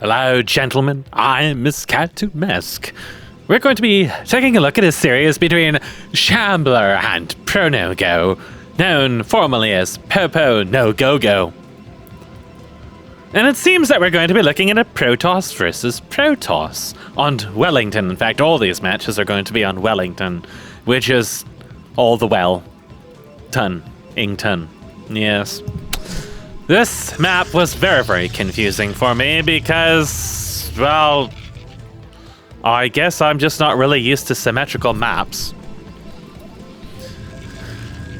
Hello, gentlemen. I'm Miss Cartoon Mask. We're going to be taking a look at a series between Shambler and Pronogo, known formally as Popo No Go-Go. And it seems that we're going to be looking at a Protoss versus Protoss on Wellington. In fact, all these matches are going to be on Wellington, which is all the Ington. Yes. This map was very, very confusing for me because, well, I guess I'm just not really used to symmetrical maps.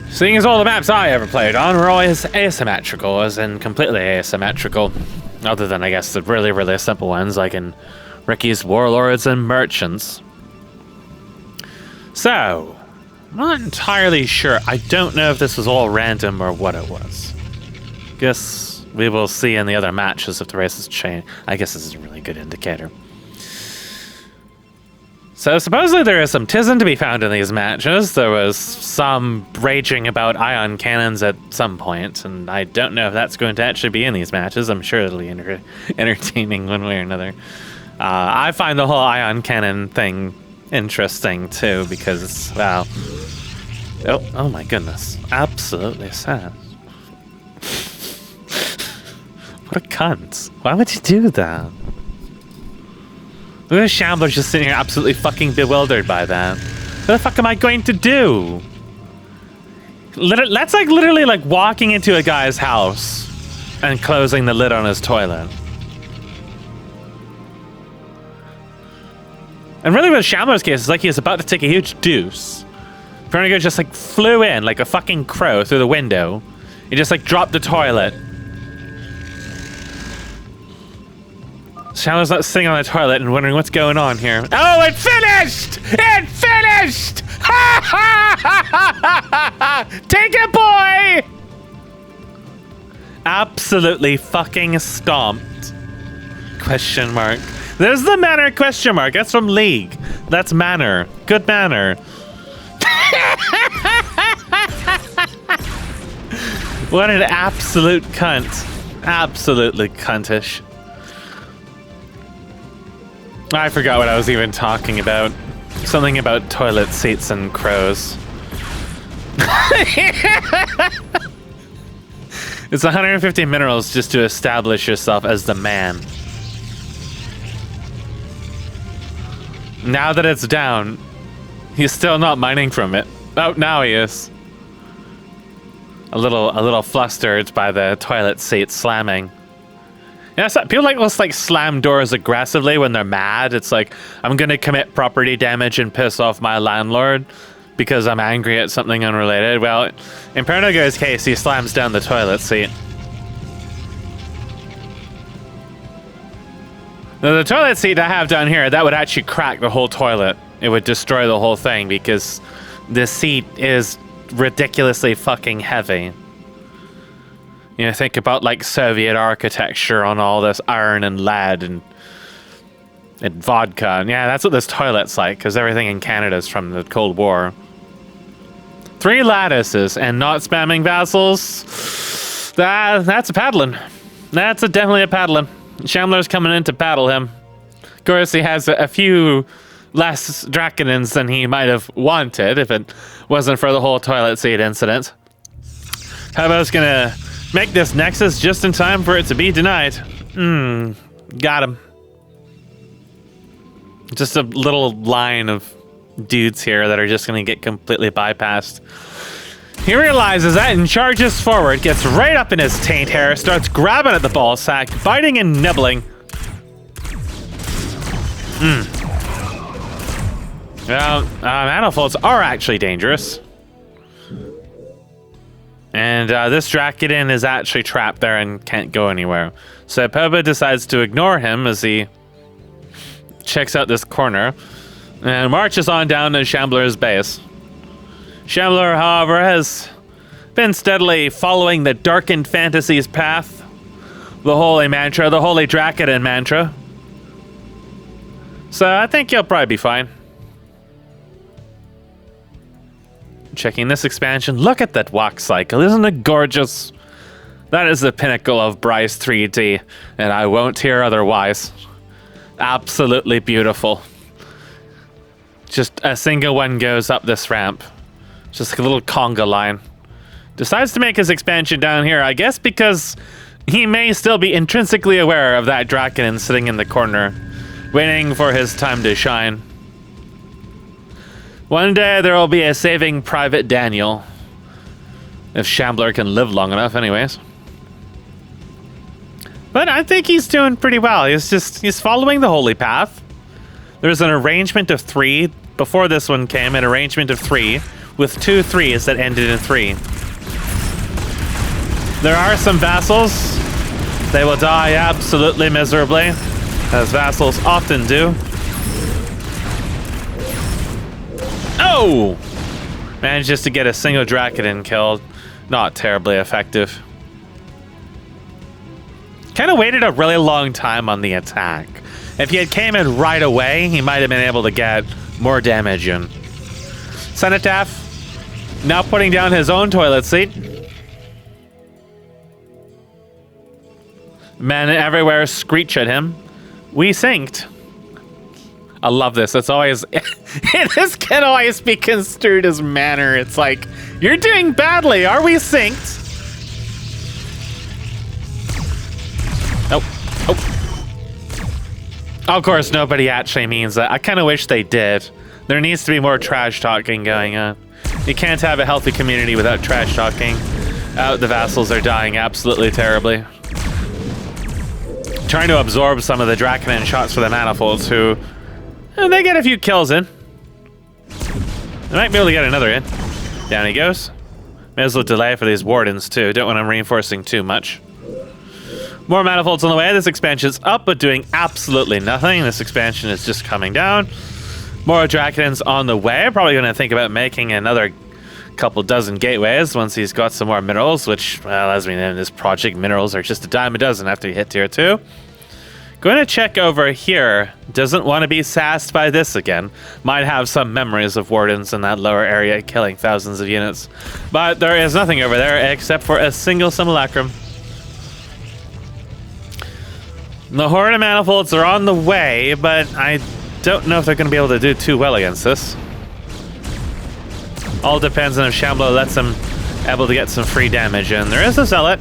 Seeing as all the maps I ever played on were always asymmetrical, as in completely asymmetrical. Other than, I guess, the really, really simple ones, like in Ricky's Warlords and Merchants. So, I'm not entirely sure. I don't know if this was all random or what it was. Guess we will see in the other matches if the races change. I guess this is a really good indicator. So supposedly there is some Tizen to be found in these matches. There was some raging about ion cannons at some point, and I don't know if that's going to actually be in these matches. I'm sure it'll be entertaining one way or another. I find the whole ion cannon thing interesting too, because it's, well, oh my goodness, absolutely sad. What a cunt. Why would you do that? Look at Shambler just sitting here absolutely fucking bewildered by that. What the fuck am I going to do? That's like literally like walking into a guy's house and closing the lid on his toilet. And really with Shambler's case, it's like he was about to take a huge deuce. Pronogo just like flew in like a fucking crow through the window. He just like dropped the toilet. Shambler's not sitting on the toilet and wondering what's going on here. Oh, it finished! It finished! Ha ha ha ha ha ha! Take it, boy! Absolutely fucking stomped. Question mark. There's the manner question mark. That's from League. That's manner. Good manner. What an absolute cunt. Absolutely cuntish. I forgot what I was even talking about. Something about toilet seats and crows. It's 150 minerals just to establish yourself as the man. Now that it's down, he's still not mining from it. Oh, now he is. A little flustered by the toilet seat slamming. Yeah, people like slam doors aggressively when they're mad. It's like, I'm gonna commit property damage and piss off my landlord because I'm angry at something unrelated. Well, in Pronogo's case, he slams down the toilet seat. Now, the toilet seat I have down here, that would actually crack the whole toilet. It would destroy the whole thing because the seat is ridiculously fucking heavy. You know, think about like Soviet architecture on all this iron and lead and vodka. And yeah, that's what this toilet's like, because everything in Canada is from the Cold War. 3 lattices and not spamming vassals. That's a paddling. That's definitely a paddling. Shambler's coming in to paddle him. Of course, he has a few less Draconins than he might have wanted if it wasn't for the whole toilet seat incident. Hobo's gonna make this Nexus just in time for it to be denied. Got him. Just a little line of dudes here that are just gonna get completely bypassed. He realizes that and charges forward, gets right up in his taint hair, starts grabbing at the ball sack, biting and nibbling. Well, manifolds are actually dangerous. And this Draconin is actually trapped there and can't go anywhere. So Popo decides to ignore him as he checks out this corner and marches on down to Shambler's base. Shambler, however, has been steadily following the darkened fantasies path, the holy mantra, the holy Draconin mantra. So I think he'll probably be fine. Checking this expansion. Look at that walk cycle. Isn't it gorgeous? That is the pinnacle of Bryce 3D, and I won't hear otherwise. Absolutely beautiful. Just a single one goes up this ramp. Just like a little conga line. Decides to make his expansion down here, I guess because he may still be intrinsically aware of that Draken sitting in the corner, waiting for his time to shine. One day there will be a Saving Private Daniel. If Shambler can live long enough, anyways. But I think he's doing pretty well. He's following the holy path. There's an arrangement of 3. Before this one came, an arrangement of 3 with 2 3s that ended in 3. There are some vassals. They will die absolutely miserably, as vassals often do. Oh! Manages to get a single Draken killed. Not terribly effective. Kind of waited a really long time on the attack. If he had came in right away, he might have been able to get more damage in. Cenotaph now putting down his own toilet seat. Men everywhere screech at him. We synced. I love this. It's always... this can always be construed as manner. It's like, you're doing badly. Are we synced? Oh. Of course, nobody actually means that. I kind of wish they did. There needs to be more trash talking going on. You can't have a healthy community without trash talking. The vassals are dying absolutely terribly. Trying to absorb some of the Draconin shots for the Manifolds, who... they get a few kills in. They might be able to get another in. Down he goes. May as well delay for these Wardens, too. Don't want them reinforcing too much. More Manifolds on the way. This expansion's up, but doing absolutely nothing. This expansion is just coming down. More Draconins on the way. Probably going to think about making another couple dozen gateways once he's got some more minerals, which, well, as we know in this project, minerals are just a dime a dozen after you hit tier 2. Going to check over here. Doesn't want to be sassed by this again. Might have some memories of Wardens in that lower area killing thousands of units. But there is nothing over there except for a single Simulacrum. The Horde of Manifolds are on the way, but I don't know if they're going to be able to do too well against this. All depends on if Shambler lets them able to get some free damage in. There is a Zealot.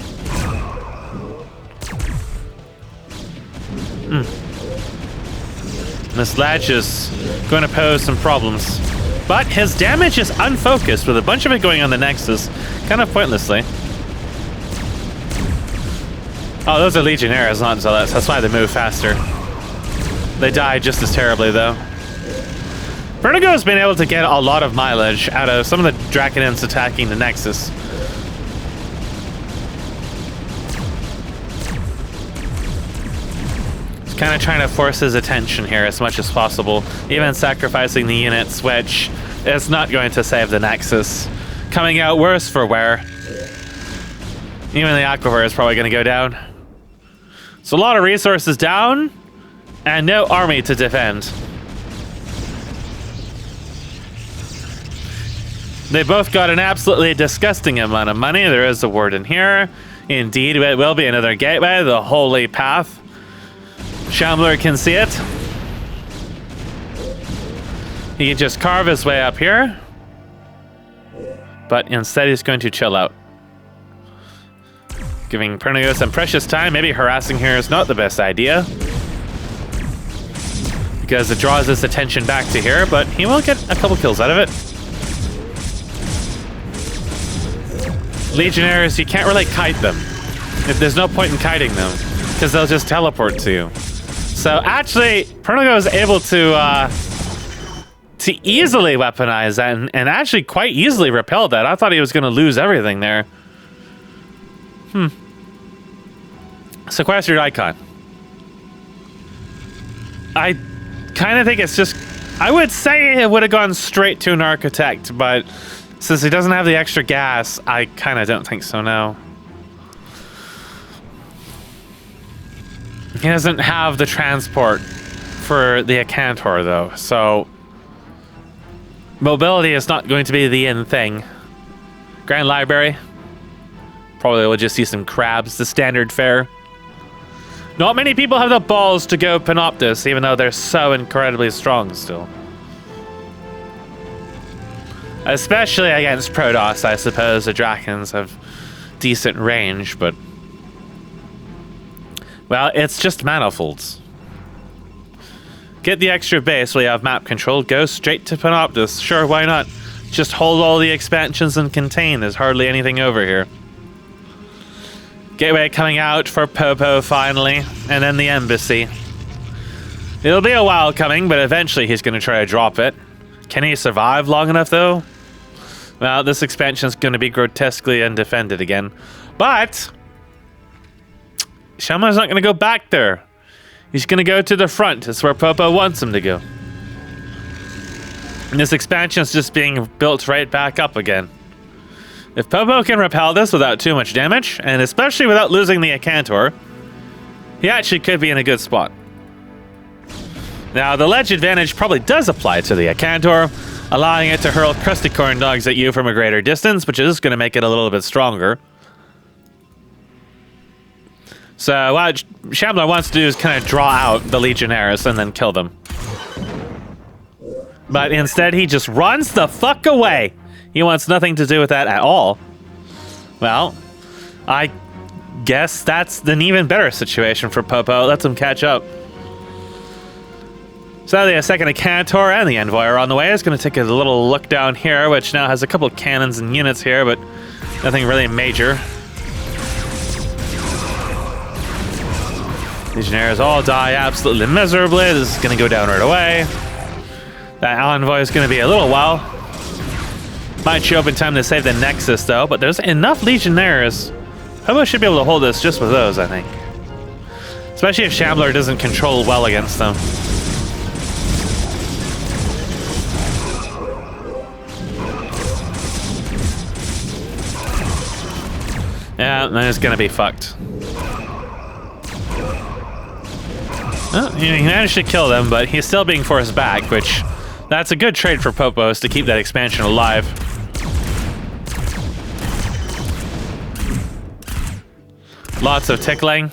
This latch is going to pose some problems. But his damage is unfocused, with a bunch of it going on the Nexus, kind of pointlessly. Oh, those are Legionnaires, not Zealots. That's why they move faster. They die just as terribly, though. Vertigo has been able to get a lot of mileage out of some of the Draconins attacking the Nexus. He's kind of trying to force his attention here as much as possible, even sacrificing the units, which is not going to save the Nexus. Coming out worse for wear. Even the Aquifer is probably going to go down. So a lot of resources down, and no army to defend. They both got an absolutely disgusting amount of money. There is a word in here. Indeed, it will be another gateway, the Holy Path. Shambler can see it. He can just carve his way up here. But instead, he's going to chill out. Giving Pernigo some precious time. Maybe harassing here is not the best idea, because it draws his attention back to here, but he will get a couple kills out of it. Legionnaires, you can't really kite them. There's no point in kiting them, because they'll just teleport to you. So actually, Pernigo is able to easily weaponize that, and actually quite easily repel that. I thought he was going to lose everything there. Sequestered Icon. I kind of think it's just... I would say it would have gone straight to an Architect, but since he doesn't have the extra gas, I kind of don't think so now. He doesn't have the transport for the Acantor, though, so... mobility is not going to be the in thing. Grand Library. Probably we'll just see some crabs, the standard fare. Not many people have the balls to go Panoptus, even though they're so incredibly strong still. Especially against Protoss, I suppose. The Drakons have decent range, but... well, it's just manifolds. Get the extra base while you have map control. Go straight to Panoptus. Sure, why not? Just hold all the expansions and contain. There's hardly anything over here. Gateway coming out for Popo finally, and then the embassy. It'll be a while coming, but eventually he's going to try to drop it. Can he survive long enough, though? Well, this expansion's going to be grotesquely undefended again. But Shyamalan's not going to go back there. He's going to go to the front. That's where Popo wants him to go. And this expansion's just being built right back up again. If Popo can repel this without too much damage, and especially without losing the Akantor, he actually could be in a good spot. Now, the ledge advantage probably does apply to the Akantor, allowing it to hurl crusty corn dogs at you from a greater distance, which is going to make it a little bit stronger. So what Shambler wants to do is kind of draw out the Legionnaires and then kill them. But instead, he just runs the fuck away. He wants nothing to do with that at all. Well, I guess that's an even better situation for Popo. Lets him catch up. Sadly, a second Akantor and the Envoy are on the way. It's going to take a little look down here, which now has a couple of cannons and units here, but nothing really major. Legionnaires all die absolutely miserably. This is going to go down right away. That Envoy is going to be a little while. Might show up in time to save the Nexus, though, but there's enough Legionnaires. Popo should be able to hold this just with those, I think. Especially if Shambler doesn't control well against them. Yeah, then it's gonna be fucked. Oh, he managed to kill them, but he's still being forced back, which... that's a good trade for Popos to keep that expansion alive. Lots of tickling.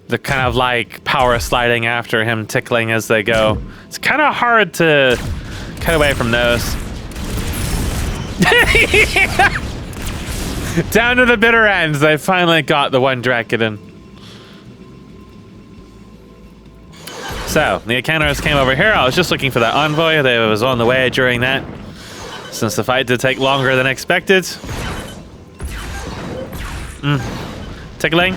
They're kind of like power sliding after him, tickling as they go. It's kind of hard to cut away from those. Down to the bitter end, they finally got the one Dracodon. So, the Akanors came over here. I was just looking for that Envoy. They was on the way during that. Since the fight did take longer than expected. Tickling.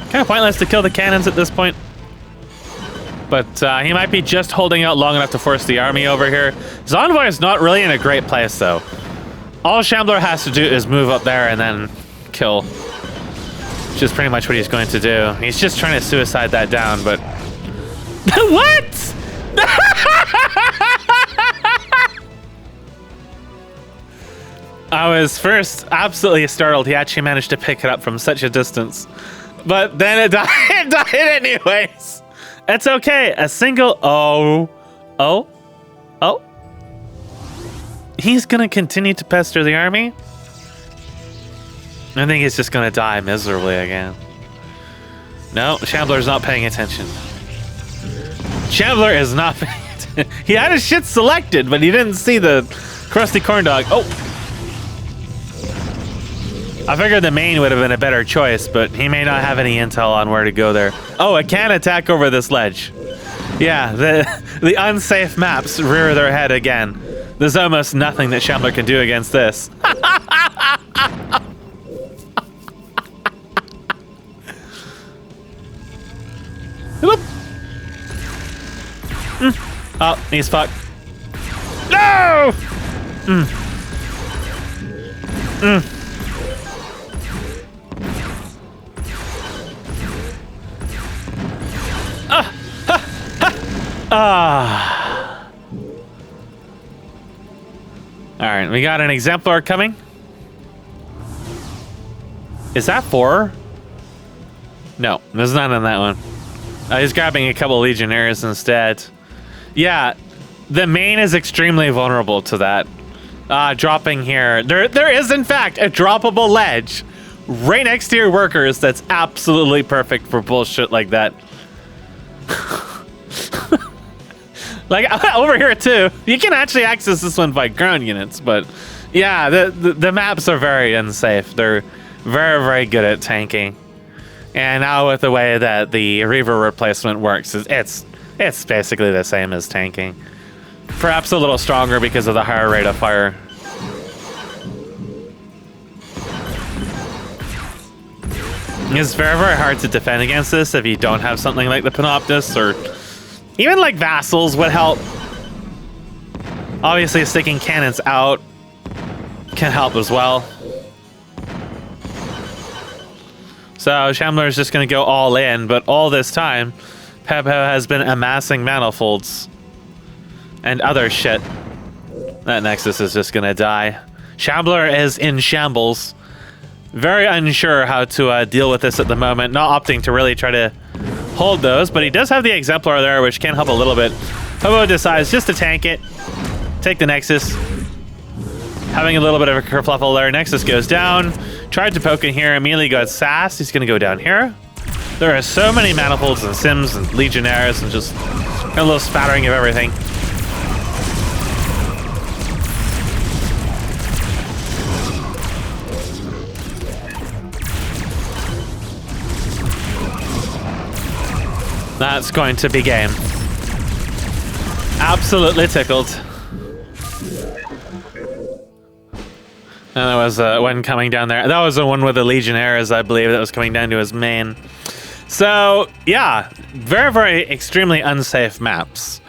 Kind of pointless to kill the cannons at this point. But he might be just holding out long enough to force the army over here. His Envoy is not really in a great place, though. All Shambler has to do is move up there and then kill. Which is pretty much what he's going to do. He's just trying to suicide that down, but... What?! I was first absolutely startled. He actually managed to pick it up from such a distance. But then it died, it died anyways. It's okay. A single... Oh. He's going to continue to pester the army? I think he's just going to die miserably again. No, Shambler's not paying attention. Shambler is not paying attention. He had his shit selected, but he didn't see the crusty corn dog. Oh! I figured the main would have been a better choice, but he may not have any intel on where to go there. Oh, it can attack over this ledge. Yeah, the unsafe maps rear their head again. There's almost nothing that Shambler can do against this. Oh, he's fucked. No! Alright, we got an exemplar coming. Is that 4? No, there's none on that one. He's grabbing a couple Legionnaires instead. Yeah, the main is extremely vulnerable to that. dropping here. There is, in fact, a droppable ledge right next to your workers that's absolutely perfect for bullshit like that. Like, over here, too. You can actually access this one by ground units, but yeah, the maps are very unsafe. They're very, very good at tanking. And now with the way that the Reaver replacement works, it's basically the same as tanking. Perhaps a little stronger because of the higher rate of fire. It's very, very hard to defend against this if you don't have something like the Panoptus, or even like Vassals would help. Obviously, sticking cannons out can help as well. So Shambler is just going to go all in, but all this time, Pebo has been amassing manifolds and other shit. That Nexus is just going to die. Shambler is in shambles. Very unsure how to deal with this at the moment. Not opting to really try to hold those, but he does have the Exemplar there, which can help a little bit. Pebo decides just to tank it. Take the Nexus. Having a little bit of a kerfluffle there. Nexus goes down. Tried to poke in here. Immediately got sassed. He's going to go down here. There are so many manifolds and sims and legionnaires and just a little spattering of everything. That's going to be game. Absolutely tickled. And there was one coming down there. That was the one with the Legionnaires, I believe, that was coming down to his main. So, yeah, very, very extremely unsafe maps.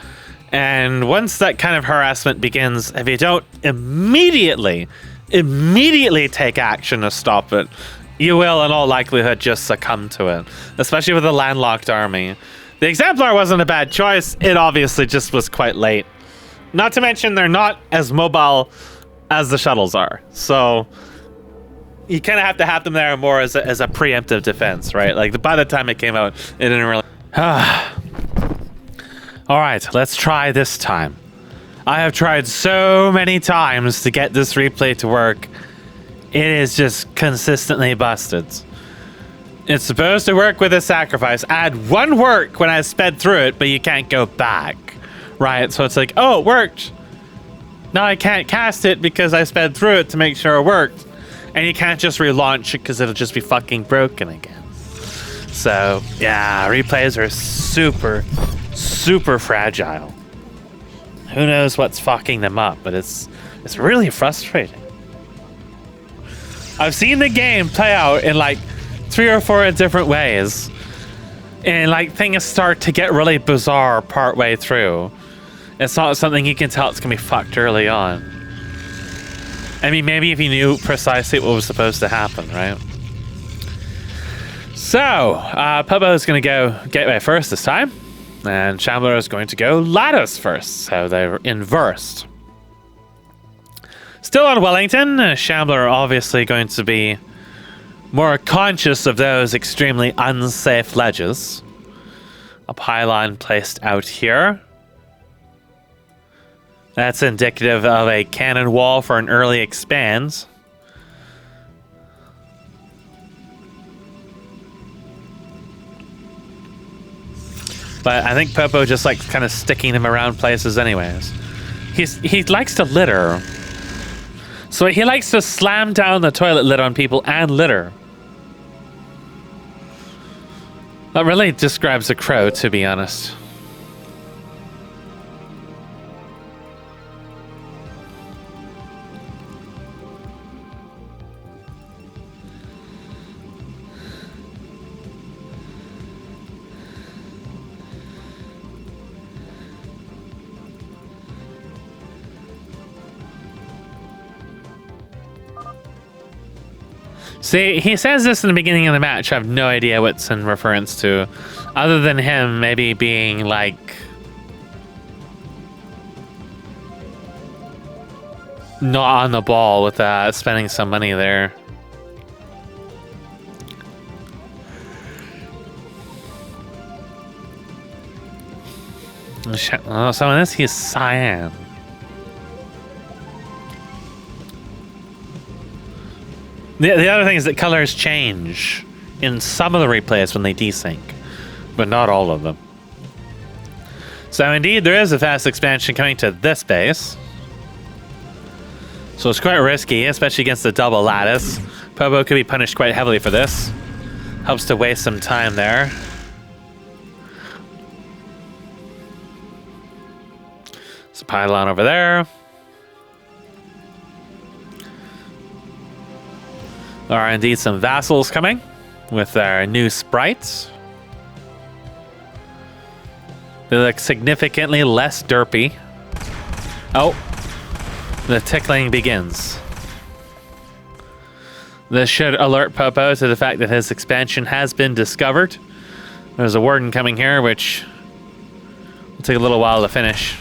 And once that kind of harassment begins, if you don't immediately take action to stop it, you will, in all likelihood, just succumb to it. Especially with a landlocked army. The Exemplar wasn't a bad choice. It obviously just was quite late. Not to mention, they're not as mobile as the shuttles are. So you kind of have to have them there more as a preemptive defense, right? Like, by the time it came out, it didn't really... All right, let's try this time. I have tried so many times to get this replay to work. It is just consistently busted. It's supposed to work with a sacrifice. I had one work when I sped through it, but you can't go back, right? So it's like, oh, it worked. Now I can't cast it because I sped through it to make sure it worked. And you can't just relaunch it because it'll just be fucking broken again. So, yeah, replays are super, super fragile. Who knows what's fucking them up, but it's really frustrating. I've seen the game play out in like 3 or 4 different ways. And like things start to get really bizarre partway through. It's not something you can tell it's gonna be fucked early on. I mean, maybe if you knew precisely what was supposed to happen, right? So, Pebo is gonna go Gateway first this time. And Shambler is going to go Lattice first. So they're inversed. Still on Wellington, Shambler obviously going to be more conscious of those extremely unsafe ledges. A pylon placed out here. That's indicative of a cannon wall for an early expand. But I think Popo just likes kind of sticking them around places anyways. He likes to litter. So he likes to slam down the toilet lid on people and litter. That really describes a crow, to be honest. See, he says this in the beginning of the match. I have no idea what's in reference to. Other than him maybe being like... not on the ball with spending some money there. Oh, so in this he's cyan. The other thing is that colors change in some of the replays when they desync, but not all of them. So indeed, there is a fast expansion coming to this base. So it's quite risky, especially against the double lattice. Popo could be punished quite heavily for this. Helps to waste some time there. There's a pylon over there. There are indeed some vassals coming with their new sprites. They look significantly less derpy. Oh, the tickling begins. This should alert Popo to the fact that his expansion has been discovered. There's a warden coming here, which will take a little while to finish.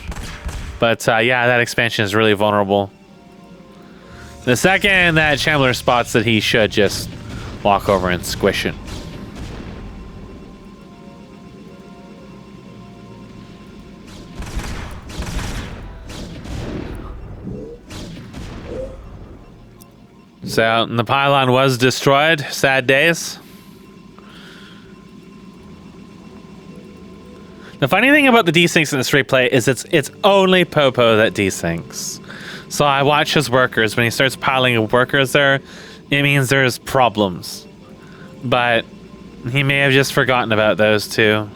But yeah, that expansion is really vulnerable. The second that Shambler spots that, he should just walk over and squish it. So the pylon was destroyed. Sad days. The funny thing about the desyncs in this replay is it's only Popo that desyncs. So I watch his workers. When he starts piling workers there, it means there's problems. But he may have just forgotten about those two.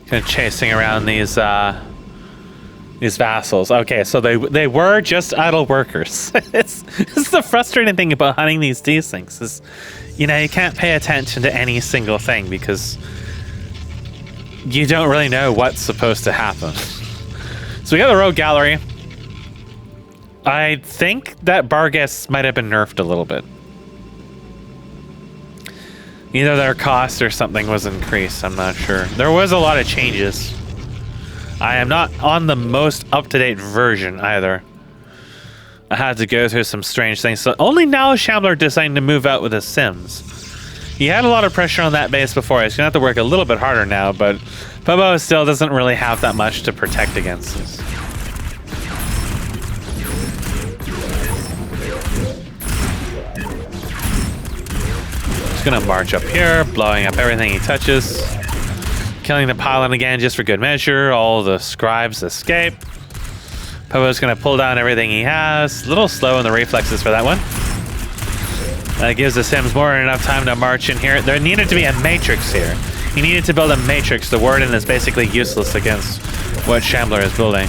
Kind of chasing around these vassals. Okay, so they were just idle workers. It's the frustrating thing about hunting these desyncs is, you know, you can't pay attention to any single thing because you don't really know what's supposed to happen. So we got the rogue gallery. I think that Barghest might have been nerfed a little bit. Either their cost or something was increased, I'm not sure. There was a lot of changes. I am not on the most up-to-date version either. I had to go through some strange things. So only now is Shambler deciding to move out with his Sims. He had a lot of pressure on that base before. He's going to have to work a little bit harder now, but Popo still doesn't really have that much to protect against this. He's going to march up here, blowing up everything he touches. Killing the pylon again just for good measure. All the scribes escape. Popo's going to pull down everything he has. A little slow in the reflexes for that one. That gives the Sims more than enough time to march in here. There needed to be a matrix here. He needed to build a matrix. The warden is basically useless against what Shambler is building.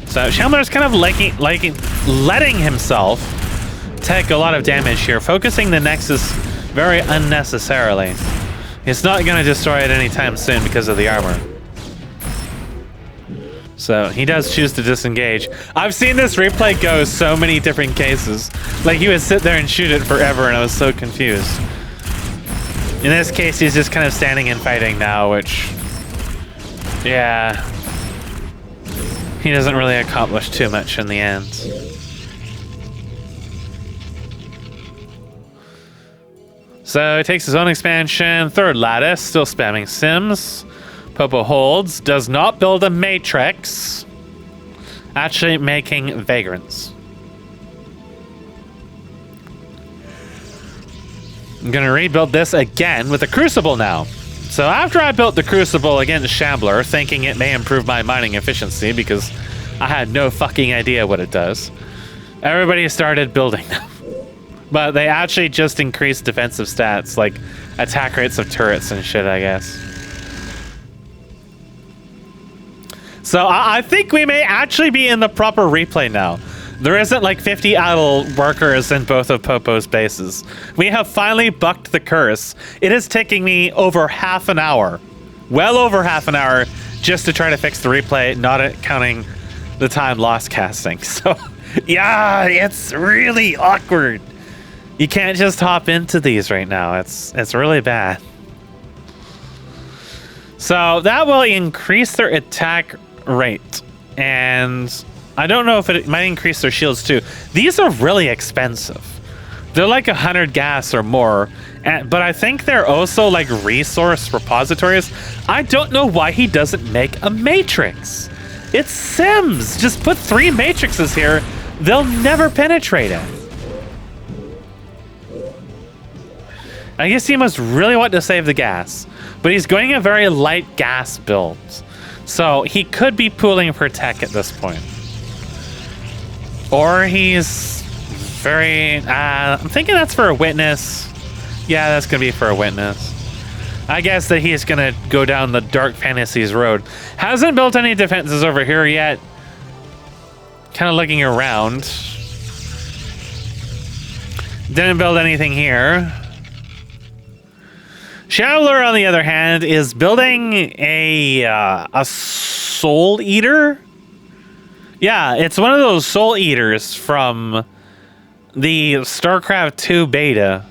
So Shambler is kind of letting himself take a lot of damage here, focusing the Nexus very unnecessarily. It's not going to destroy it anytime soon because of the armor. So he does choose to disengage. I've seen this replay go so many different cases. Like he would sit there and shoot it forever and I was so confused. In this case, he's just kind of standing and fighting now, which, yeah, he doesn't really accomplish too much in the end. So he takes his own expansion, third lattice, still spamming Sims. Popo holds, does not build a matrix, actually making vagrants. I'm going to rebuild this again with a crucible now. So after I built the crucible against Shambler, thinking it may improve my mining efficiency because I had no fucking idea what it does, everybody started building them. But they actually just increased defensive stats, like attack rates of turrets and shit, I guess. So I think we may actually be in the proper replay now. There isn't like 50 idle workers in both of Popo's bases. We have finally bucked the curse. It is taking me over half an hour, well over half an hour, just to try to fix the replay, not counting the time lost casting. So yeah, it's really awkward. You can't just hop into these right now. It's really bad. So that will increase their attack rate. And I don't know if it might increase their shields too. These are really expensive. They're like 100 gas or more, but I think they're also like resource repositories. I don't know why he doesn't make a matrix. It's Sims. Just put 3 matrices here. They'll never penetrate it. I guess he must really want to save the gas, but he's going a very light gas build. So he could be pooling for tech at this point. Or he's very, I'm thinking that's for a witness. Yeah, that's gonna be for a witness. I guess that he's gonna go down the Dark Fantasies road. Hasn't built any defenses over here yet. Kind of looking around. Didn't build anything here. Shambler, on the other hand, is building a Soul Eater. Yeah, it's one of those Soul Eaters from the StarCraft 2 beta.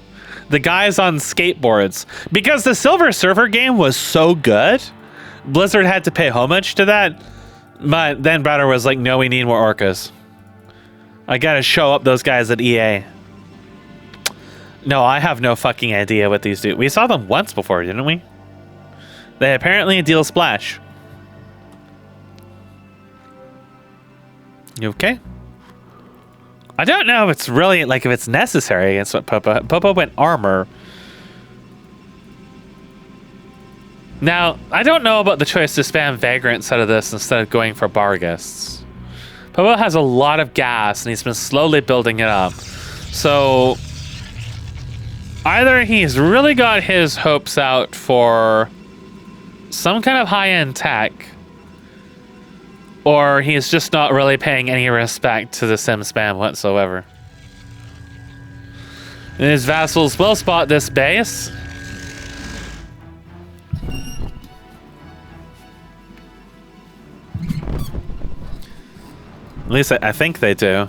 The guys on skateboards. Because the Silver Surfer game was so good, Blizzard had to pay homage to that. But then Browder was like, no, we need more orcas. I gotta show up those guys at EA. No, I have no fucking idea what these do. We saw them once before, didn't we? They apparently deal splash. You okay? I don't know if it's really, like, if it's necessary against what Popo. Popo went armor. Now, I don't know about the choice to spam Vagrants out of this instead of going for Barghasts. Popo has a lot of gas, and he's been slowly building it up. So, either he's really got his hopes out for some kind of high-end tech, or he's just not really paying any respect to the sim spam whatsoever. And his vassals will spot this base. At least I think they do.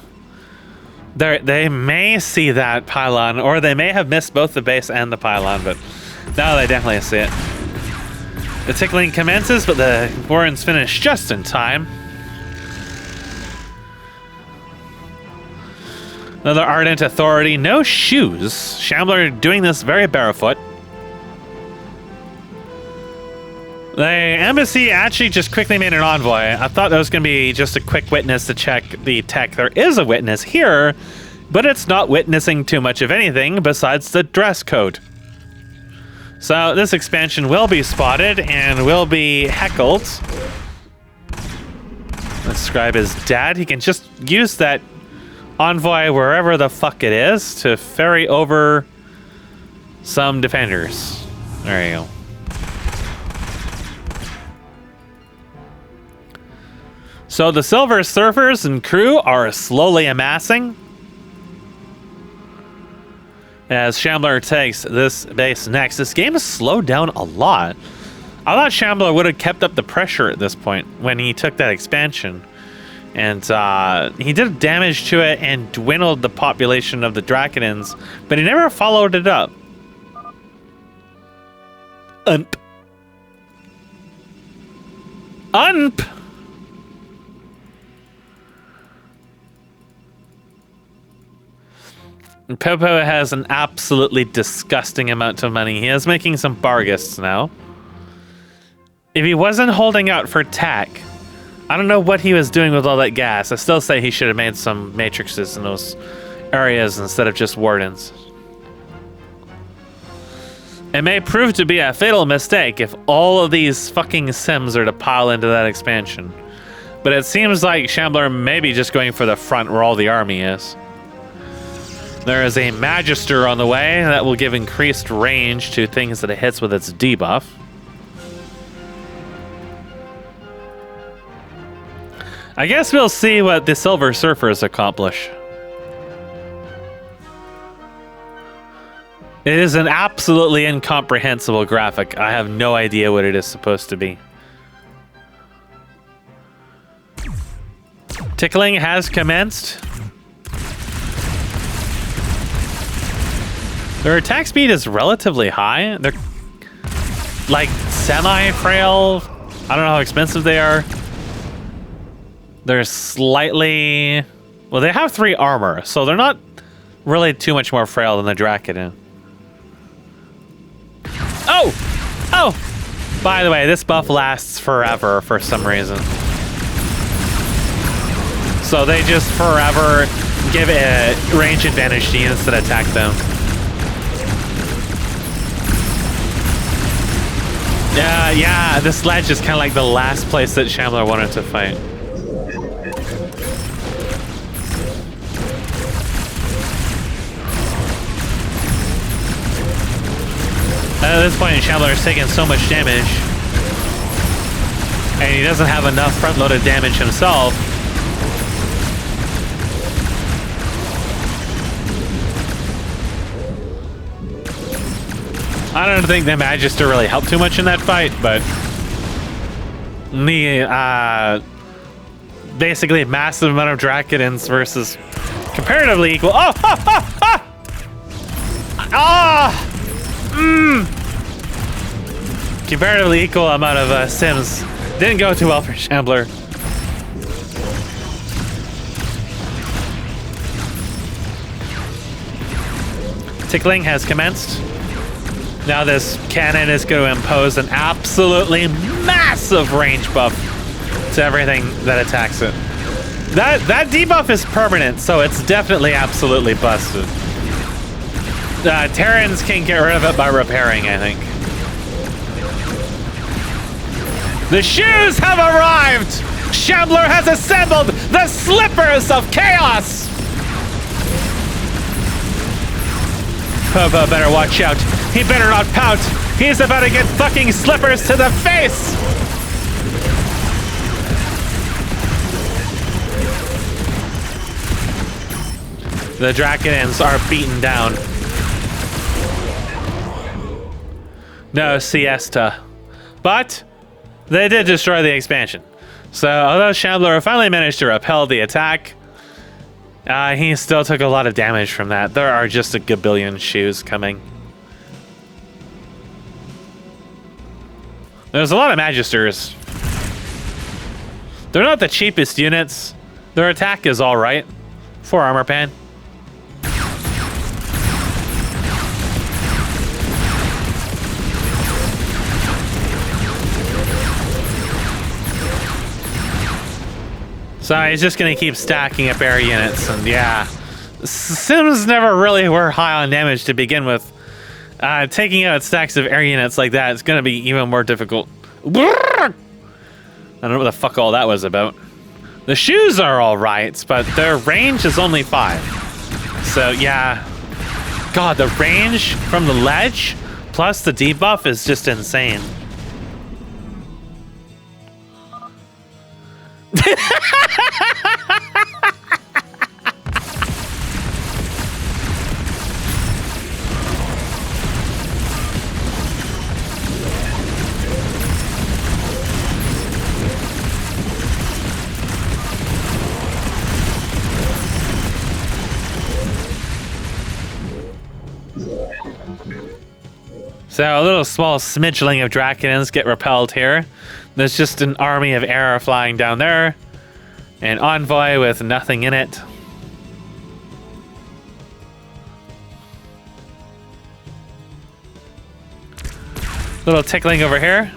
They may see that pylon, or they may have missed both the base and the pylon, but now they definitely see it. The tickling commences, but the Warrens finish just in time. Another Ardent Authority, no shoes. Shambler doing this very barefoot. The embassy actually just quickly made an envoy. I thought that was going to be just a quick witness to check the tech. There is a witness here, but it's not witnessing too much of anything besides the dress code. So this expansion will be spotted and will be heckled. Let's scribe his dad. He can just use that envoy wherever the fuck it is to ferry over some defenders. There you go. So the Silver Surfers and crew are slowly amassing as Shambler takes this base next. This game has slowed down a lot. I thought Shambler would have kept up the pressure at this point when he took that expansion. And he did damage to it and dwindled the population of the Draconins, but he never followed it up. Unp. Unp! Popo has an absolutely disgusting amount of money. He is making some Barghasts now. If he wasn't holding out for tech, I don't know what he was doing with all that gas. I still say he should have made some matrices in those areas instead of just wardens. It may prove to be a fatal mistake if all of these fucking sims are to pile into that expansion. But it seems like Shambler may be just going for the front where all the army is. There is a Magister on the way that will give increased range to things that it hits with its debuff. I guess we'll see what the Silver Surfers accomplish. It is an absolutely incomprehensible graphic. I have no idea what it is supposed to be. Tickling has commenced. Their attack speed is relatively high. They're like semi-frail. I don't know how expensive they are. They're slightly... Well, they have 3 armor, so they're not really too much more frail than the Dracodon. Oh! Oh! By the way, this buff lasts forever for some reason. So they just forever give a range advantage to units that attack them. Yeah, this ledge is kind of like the last place that Shambler wanted to fight. At this point, Shambler is taking so much damage, and he doesn't have enough front-loaded damage himself. I don't think the Magister really helped too much in that fight, but the basically massive amount of Dracodons versus comparatively equal. Oh! Ah! Ah! Ah! Ah! Comparatively equal amount of Sims didn't go too well for Shambler. Tickling has commenced. Now this cannon is going to impose an absolutely massive range buff to everything that attacks it. That debuff is permanent, so it's definitely absolutely busted. Terrans can get rid of it by repairing, I think. The shoes have arrived! Shambler has assembled the Slippers of Chaos! Pova better watch out. He better not pout. He's about to get fucking slippers to the face! The Dracodons are beaten down. No siesta. But they did destroy the expansion. So although Shambler finally managed to repel the attack, he still took a lot of damage from that. There are just a gabillion shoes coming. There's a lot of Magisters. They're not the cheapest units. Their attack is alright. 4 armor pan. So he's just gonna keep stacking up air units, and yeah. Sims never really were high on damage to begin with. Taking out stacks of air units like that is gonna be even more difficult. I don't know what the fuck all that was about. The shoes are alright, but their range is only 5. So yeah. God, the range from the ledge plus the debuff is just insane. So a little small smidgeling of Dracodons get repelled here. There's just an army of air flying down there. An envoy with nothing in it. Little tickling over here.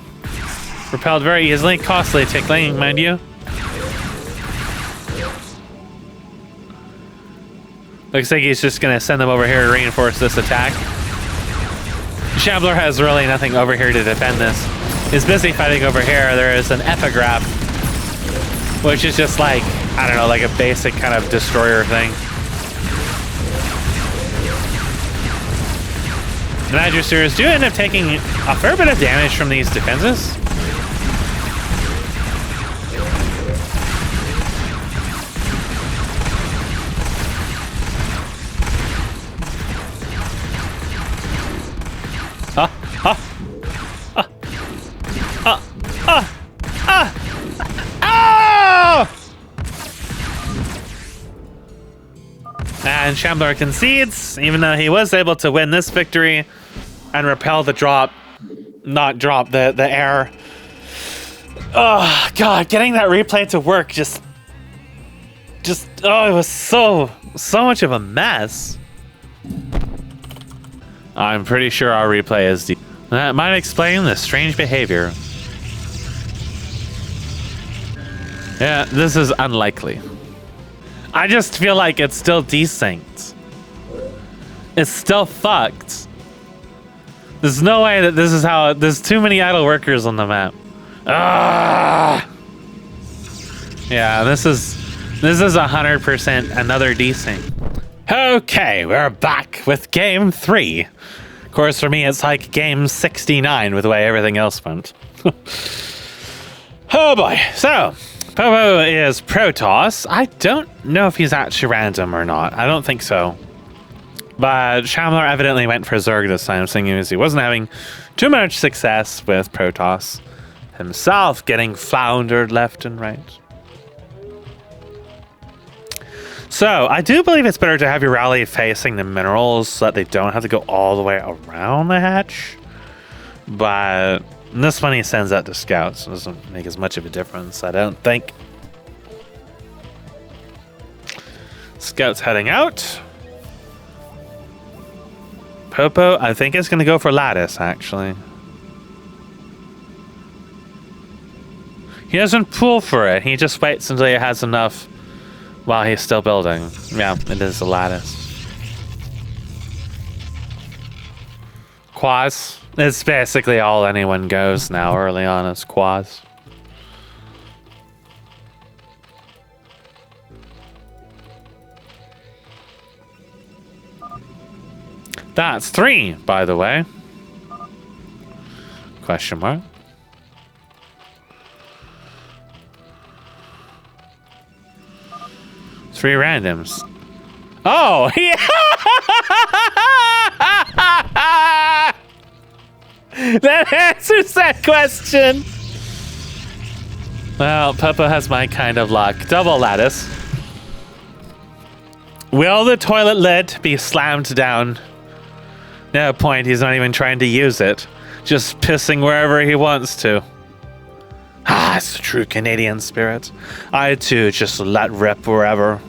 Repelled very easily. Costly tickling, mind you. Looks like he's just gonna send them over here to reinforce this attack. Shambler has really nothing over here to defend this. He's busy fighting over here. There is an epigraph, which is just like, I don't know, like a basic kind of destroyer thing. The Magisters do end up taking a fair bit of damage from these defenses. And Shambler concedes, even though he was able to win this victory and repel the drop, not drop, the air. Oh, God, getting that replay to work just, oh, it was so much of a mess. I'm pretty sure our replay is deep. That might explain the strange behavior. Yeah, this is unlikely. I just feel like it's still decent. It's still fucked. There's no way that this is how... There's too many idle workers on the map. Ah! Yeah, this is 100% another desync. Okay, we're back with game 3. Of course, for me, it's like game 69 with the way everything else went. Oh boy. So, Popo is Protoss. I don't know if he's actually random or not. I don't think so. But Shambler evidently went for Zerg this time, seeing as he wasn't having too much success with Protoss himself, getting floundered left and right. So, I do believe it's better to have your rally facing the minerals so that they don't have to go all the way around the hatch. But this one he sends out to scouts. It doesn't make as much of a difference, I don't think. Scouts heading out. Popo, I think, is going to go for Lattice, actually. He doesn't pull for it. He just waits until he has enough while he's still building. Yeah, it is a Lattice. Quaz. It's basically all anyone goes now early on is Quaz. That's 3, by the way. Question mark. Three randoms. Oh, yeah! That answers that question. Well, Popo has my kind of luck. Double Lattice. Will the toilet lid be slammed down? No point, he's not even trying to use it. Just pissing wherever he wants to. Ah, it's the true Canadian spirit. I too just let rip wherever.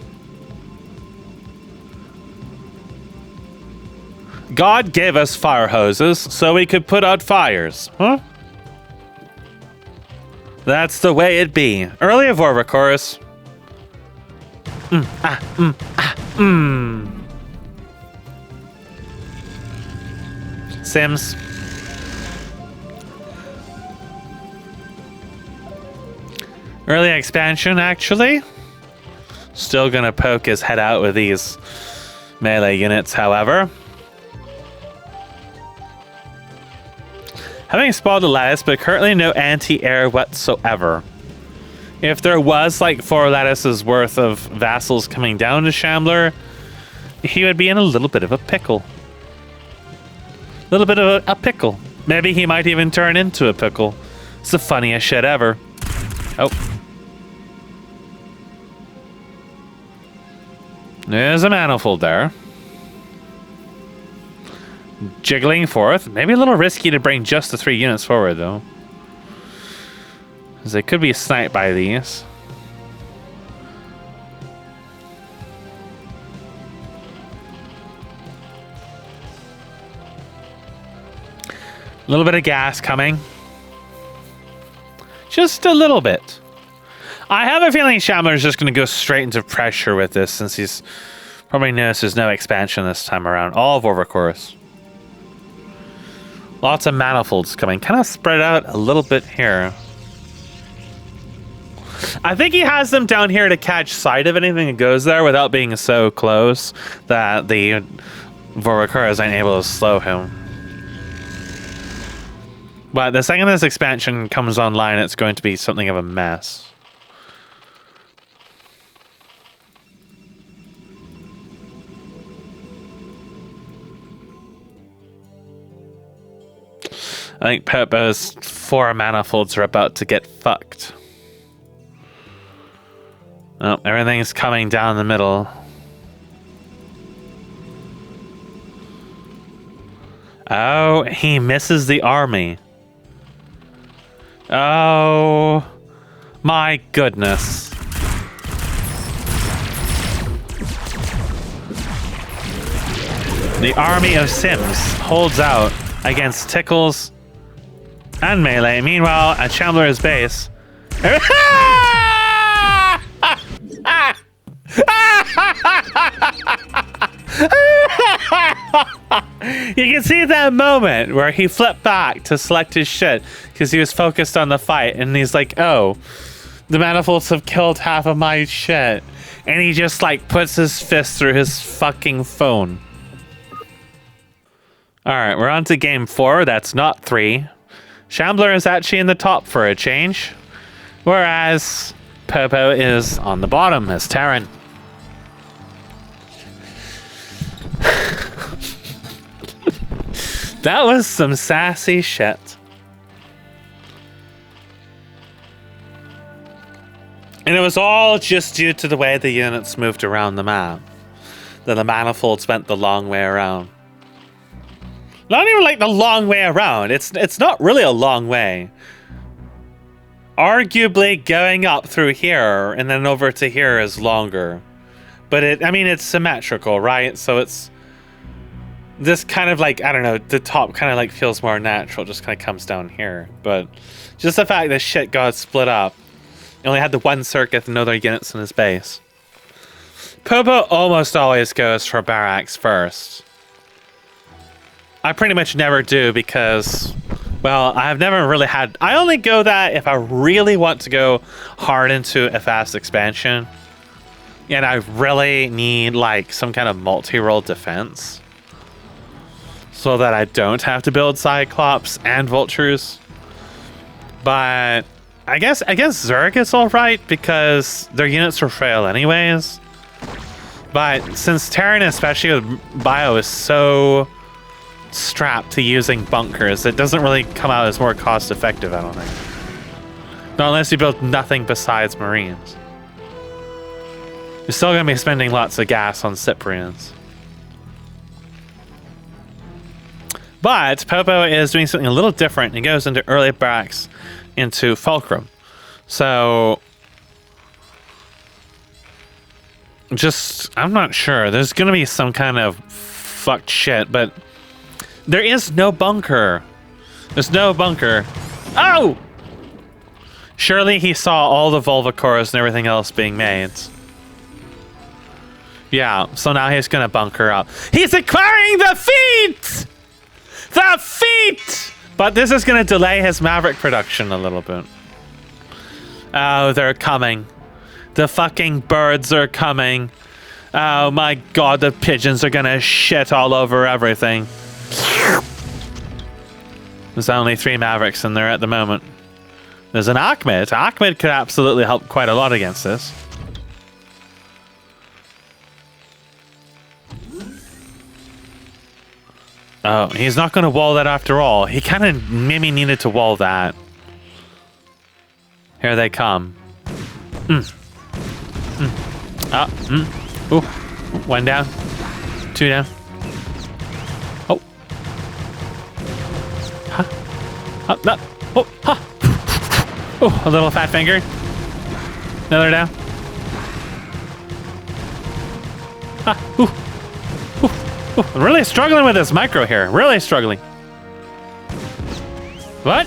God gave us fire hoses so we could put out fires, huh? That's the way it be. Early Evorva chorus. Sims. Early expansion, actually. Still gonna poke his head out with these melee units, however. Having spotted the Lattice, but currently no anti-air whatsoever. If there was like 4 Lattices worth of vassals coming down to Shambler, he would be in a little bit of a pickle. A little bit of a pickle. Maybe he might even turn into a pickle. It's the funniest shit ever. Oh. There's a manifold there. Jiggling forth. Maybe a little risky to bring just the 3 units forward, though. Because they could be sniped by these. A little bit of gas coming. Just a little bit. I have a feeling Shambler's just going to go straight into pressure with this, since he's probably noticed there's no expansion this time around. All of Overcourse. Lots of manifolds coming. Kind of spread out a little bit here. I think he has them down here to catch sight of anything that goes there without being so close that the Vorakuras ain't able to slow him. But the second this expansion comes online, it's going to be something of a mess. I think Popo's 4 manifolds are about to get fucked. Oh, everything's coming down the middle. Oh, he misses the army. Oh, my goodness. The army of Sims holds out against Tickles and Melee. Meanwhile, at Shambler's base... You can see that moment where he flipped back to select his shit because he was focused on the fight, and he's like, oh, the Manifolds have killed half of my shit. And he just like puts his fist through his fucking phone. Alright, we're on to game 4. That's not 3. Shambler is actually in the top for a change, whereas Popo is on the bottom as Terran. That was some sassy shit. And it was all just due to the way the units moved around the map. That the Manifolds went the long way around. Not even like the long way around. It's not really a long way. Arguably going up through here and then over to here is longer. But it's symmetrical, right? So it's this kind of like, I don't know, the top kind of like feels more natural, just kind of comes down here. But just the fact that shit got split up. He only had the one circuit and no other units in his base. Popo almost always goes for barracks first. I pretty much never do because, well, I've never really had... I only go that if I really want to go hard into a fast expansion. And I really need like some kind of multi-role defense. So that I don't have to build Cyclops and Vultures. But I guess Zerg is alright because their units are frail anyways. But since Terran, especially with Bio, is so strapped to using bunkers, it doesn't really come out as more cost effective, I don't think. Not unless you build nothing besides Marines. You're still going to be spending lots of gas on Cyprians. But Popo is doing something a little different. He goes into early barracks into Fulcrum. So I'm not sure. There's going to be some kind of fucked shit, but there is no bunker. There's no bunker. Oh! Surely he saw all the Volvicores and everything else being made. Yeah, so now he's going to bunker up. He's acquiring the feet! The feet! But this is going to delay his Maverick production a little bit. Oh, they're coming. The fucking birds are coming. Oh my god, the pigeons are going to shit all over everything. There's only 3 Mavericks in there at the moment. There's an Ahmed. Ahmed could absolutely help quite a lot against this. Oh, he's not going to wall that after all. He kind of maybe needed to wall that. Here they come. Ooh. 1 down. 2 down. Oh. Huh. No. Oh. Huh. Oh, a little fat finger. Another down. Ooh. Ooh, I'm really struggling with this micro here. Really struggling. What?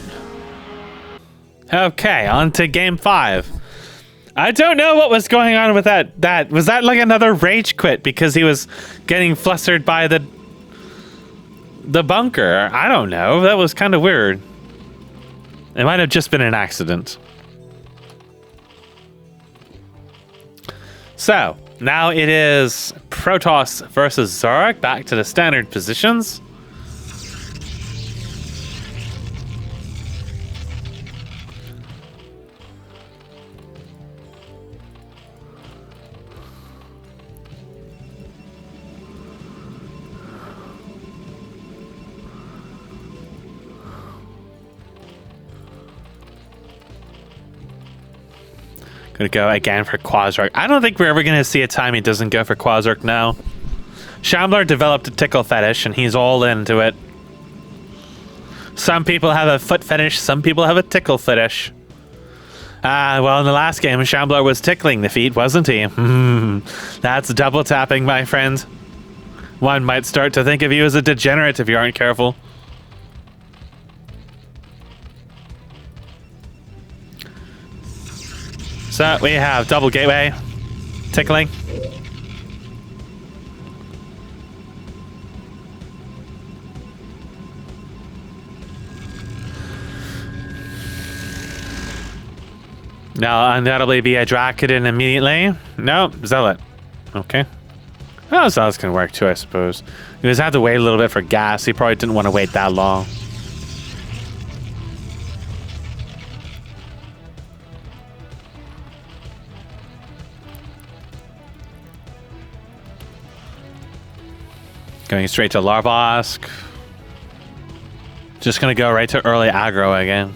Okay, on to game 5. I don't know what was going on with that. Was that like another rage quit because he was getting flustered by the bunker? I don't know. That was kind of weird. It might have just been an accident. So, now it is Protoss versus Zerg, back to the standard positions. Gonna go again for Quasark. I don't think we're ever gonna see a time he doesn't go for Quasark now. Shambler developed a tickle fetish and he's all into it. Some people have a foot fetish, some people have a tickle fetish. Well, in the last game, Shambler was tickling the feet, wasn't he? That's double tapping, my friend. One might start to think of you as a degenerate if you aren't careful. So we have double gateway, tickling. Now undoubtedly be a Dracodon immediately. Nope, Zealot. Okay. Oh, Zealots can work too, I suppose. He was had to wait a little bit for gas. He probably didn't want to wait that long. Going straight to Larvask. Just gonna go right to early aggro again.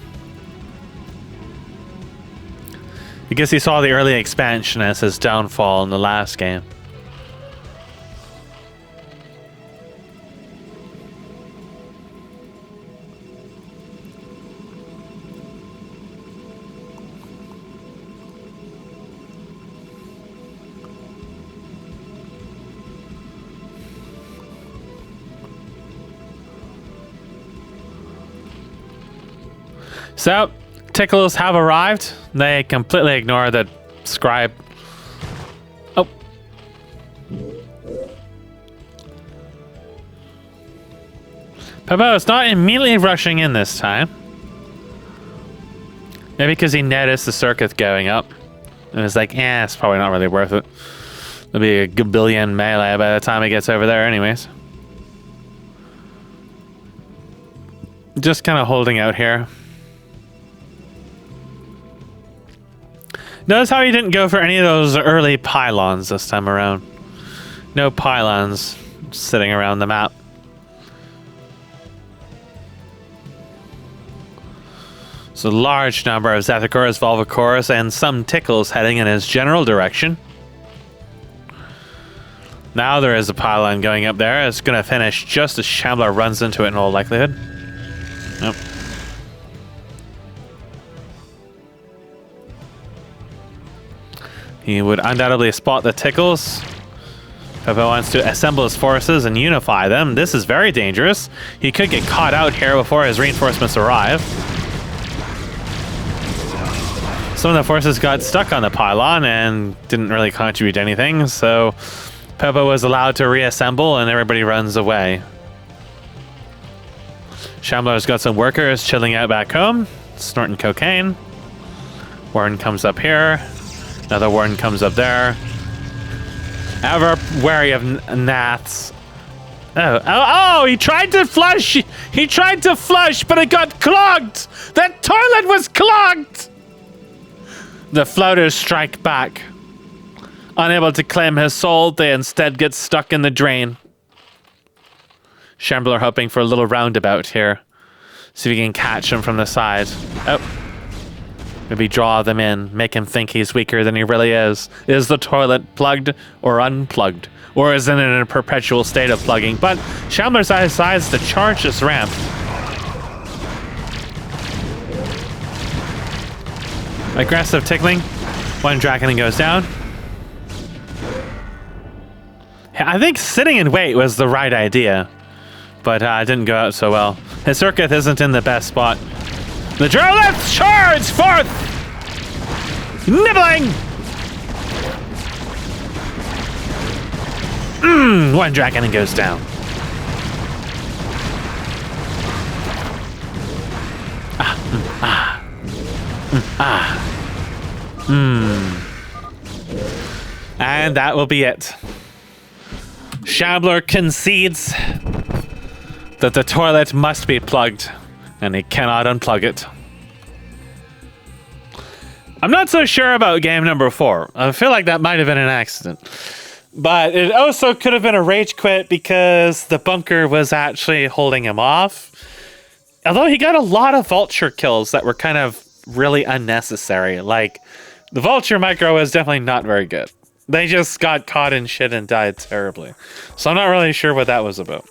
Because he saw the early expansion as his downfall in the last game. So, Tickles have arrived. They completely ignore the scribe. Oh. Pebo is not immediately rushing in this time. Maybe because he noticed the circuit going up. And was like, it's probably not really worth it. There'll be a gabillion melee by the time he gets over there anyways. Just kind of holding out here. Notice how he didn't go for any of those early pylons this time around. No pylons sitting around the map. So large number of Zethicors, Volvicors, and some Tickles heading in his general direction. Now there is a pylon going up there. It's going to finish just as Shambler runs into it in all likelihood. Nope. He would undoubtedly spot the Tickles. Pebo wants to assemble his forces and unify them. This is very dangerous. He could get caught out here before his reinforcements arrive. Some of the forces got stuck on the pylon and didn't really contribute anything, so Pebo was allowed to reassemble and everybody runs away. Shambler's got some workers chilling out back home, snorting cocaine. Warren comes up here. Another Warren comes up there. Ever wary of Naths. Oh, he tried to flush! He tried to flush, but it got clogged! That toilet was clogged! The floaters strike back. Unable to claim his soul, they instead get stuck in the drain. Shambler hoping for a little roundabout here. See if he can catch him from the side. Oh. Maybe draw them in, make him think he's weaker than he really is. Is the toilet plugged or unplugged? Or is it in a perpetual state of plugging? But Shambler decides to charge this ramp. Aggressive tickling. One Dracodon goes down. I think sitting in wait was the right idea, but it didn't go out so well. His circuit isn't in the best spot. The Droliths charge forth! Nibbling! One Dracodon goes down. And that will be it. Shambler concedes that the toilet must be plugged, and he cannot unplug it. I'm not so sure about game number 4. I feel like that might have been an accident. But it also could have been a rage quit because the bunker was actually holding him off. Although he got a lot of vulture kills that were kind of really unnecessary. Like, the vulture micro was definitely not very good. They just got caught in shit and died terribly. So I'm not really sure what that was about.